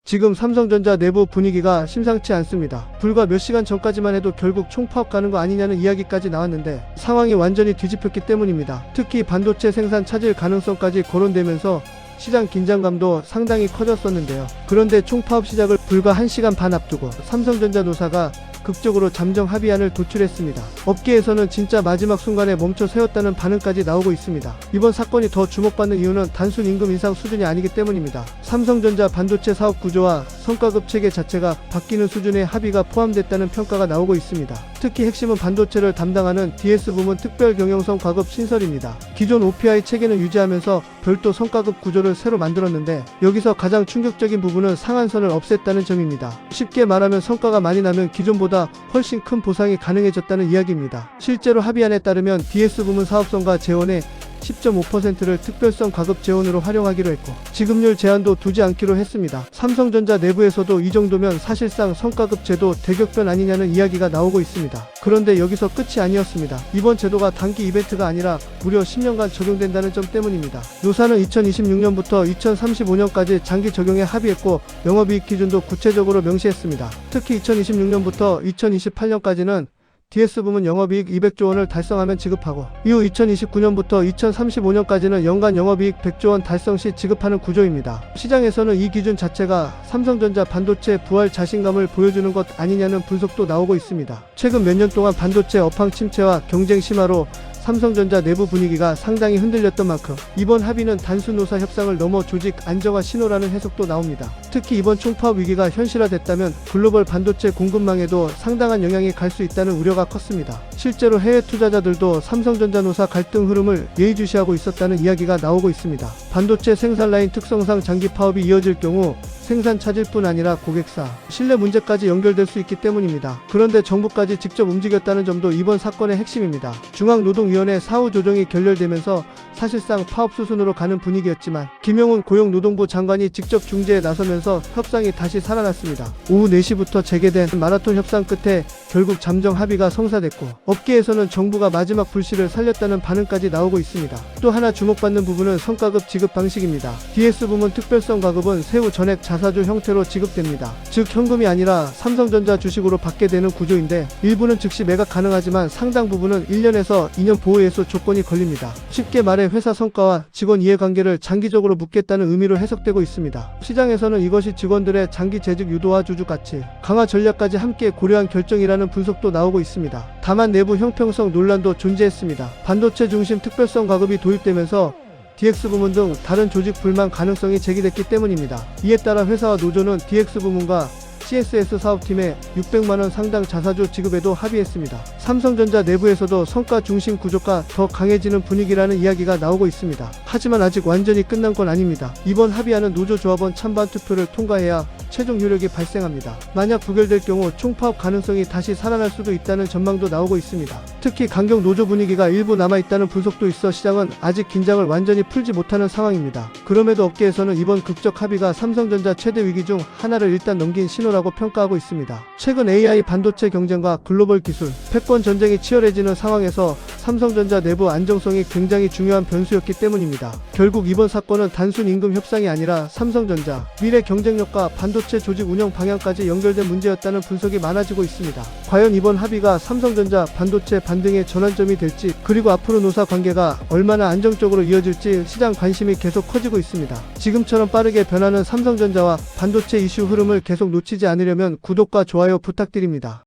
지금 삼성전자 내부 분위기가 심상치 않습니다. 불과 몇 시간 전까지만 해도 결국 총파업 가는 거 아니냐는 이야기까지 나왔는데 상황이 완전히 뒤집혔기 때문입니다. 특히 반도체 생산 차질 가능성까지 거론되면서 시장 긴장감도 상당히 커졌었는데요. 그런데 총파업 시작을 불과 1시간 반 앞두고 삼성전자 노사가 극적으로 잠정 합의안을 도출했습니다. 업계에서는 진짜 마지막 순간에 멈춰 세웠다는 반응까지 나오고 있습니다. 이번 사건이 더 주목받는 이유는 단순 임금 인상 수준이 아니기 때문입니다. 삼성전자 반도체 사업 구조와 성과급 체계 자체가 바뀌는 수준의 합의가 포함됐다는 평가가 나오고 있습니다. 특히 핵심은 반도체를 담당하는 DS 부문 특별 경영성 과급 신설입니다. 기존 OPI 체계는 유지하면서 별도 성과급 구조를 새로 만들었는데 여기서 가장 충격적인 부분은 상한선을 없앴다는 점입니다. 쉽게 말하면 성과가 많이 나면 기존보다 훨씬 큰 보상이 가능해졌다는 이야기입니다. 실제로 합의안에 따르면 DS 부문 사업성과 재원의 10.5%를 특별성 과급 재원으로 활용하기로 했고 지급률 제한도 두지 않기로 했습니다. 삼성전자 내부에서도 이 정도면 사실상 성과급 제도 대격변 아니냐는 이야기가 나오고 있습니다. 그런데 여기서 끝이 아니었습니다. 이번 제도가 단기 이벤트가 아니라 무려 10년간 적용된다는 점 때문입니다. 노사는 2026년부터 2035년까지 장기 적용에 합의했고 영업이익 기준도 구체적으로 명시했습니다. 특히 2026년부터 2028년까지는 DS 부문 영업이익 200조 원을 달성하면 지급하고 이후 2029년부터 2035년까지는 연간 영업이익 100조 원 달성 시 지급하는 구조입니다. 시장에서는 이 기준 자체가 삼성전자 반도체 부활 자신감을 보여주는 것 아니냐는 분석도 나오고 있습니다. 최근 몇 년 동안 반도체 업황 침체와 경쟁 심화로 삼성전자 내부 분위기가 상당히 흔들렸던 만큼 이번 합의는 단순 노사 협상을 넘어 조직 안정화 신호라는 해석도 나옵니다. 특히 이번 총파업 위기가 현실화됐다면 글로벌 반도체 공급망에도 상당한 영향이 갈 수 있다는 우려가 컸습니다. 실제로 해외 투자자들도 삼성전자 노사 갈등 흐름을 예의주시하고 있었다는 이야기가 나오고 있습니다. 반도체 생산 라인 특성상 장기 파업이 이어질 경우 생산 차질뿐 아니라 고객사, 신뢰 문제까지 연결될 수 있기 때문입니다. 그런데 정부까지 직접 움직였다는 점도 이번 사건의 핵심입니다. 중앙노동위원회 사후 조정이 결렬되면서 사실상 파업 수순으로 가는 분위기였지만 김용훈 고용노동부 장관이 직접 중재에 나서면서 협상이 다시 살아났습니다. 오후 4시부터 재개된 마라톤 협상 끝에 결국 잠정 합의가 성사됐고 업계에서는 정부가 마지막 불씨를 살렸다는 반응까지 나오고 있습니다. 또 하나 주목받는 부분은 성과급 지급 방식입니다. DS 부문 특별성 과급은 세후 전액 자사주 형태로 지급됩니다. 즉 현금이 아니라 삼성전자 주식으로 받게 되는 구조인데 일부는 즉시 매각 가능하지만 상당 부분은 1년에서 2년 보호예수 조건이 걸립니다. 쉽게 말해 회사 성과와 직원 이해관계를 장기적으로 묻겠다는 의미로 해석되고 있습니다. 시장에서는 이것이 직원들의 장기 재직 유도와 주주 가치, 강화 전략까지 함께 고려한 결정이라는 분석도 나오고 있습니다. 다만 내부 형평성 논란도 존재했습니다. 반도체 중심 특별성 과급이 도입되면서 DX 부문 등 다른 조직 불만 가능성이 제기됐기 때문입니다. 이에 따라 회사와 노조는 DX 부문과 CSS 사업팀에 600만원 상당 자사주 지급에도 합의했습니다. 삼성전자 내부에서도 성과 중심 구조가 더 강해지는 분위기라는 이야기가 나오고 있습니다. 하지만 아직 완전히 끝난 건 아닙니다. 이번 합의안은 노조조합원 찬반 투표를 통과해야 최종 효력이 발생합니다. 만약 부결될 경우 총파업 가능성이 다시 살아날 수도 있다는 전망도 나오고 있습니다. 특히 강경 노조 분위기가 일부 남아있다는 분석도 있어 시장은 아직 긴장을 완전히 풀지 못하는 상황입니다. 그럼에도 업계에서는 이번 극적 합의가 삼성전자 최대 위기 중 하나를 일단 넘긴 신호라고 평가하고 있습니다. 최근 AI 반도체 경쟁과 글로벌 기술, 패권 전쟁이 치열해지는 상황에서 삼성전자 내부 안정성이 굉장히 중요한 변수였기 때문입니다. 결국 이번 사건은 단순 임금 협상이 아니라 삼성전자 미래 경쟁력과 반도체 조직 운영 방향까지 연결된 문제였다는 분석이 많아지고 있습니다. 과연 이번 합의가 삼성전자 반도체 반등의 전환점이 될지 그리고 앞으로 노사 관계가 얼마나 안정적으로 이어질지 시장 관심이 계속 커지고 있습니다. 지금처럼 빠르게 변하는 삼성전자와 반도체 이슈 흐름을 계속 놓치지 않으려면 구독과 좋아요 부탁드립니다.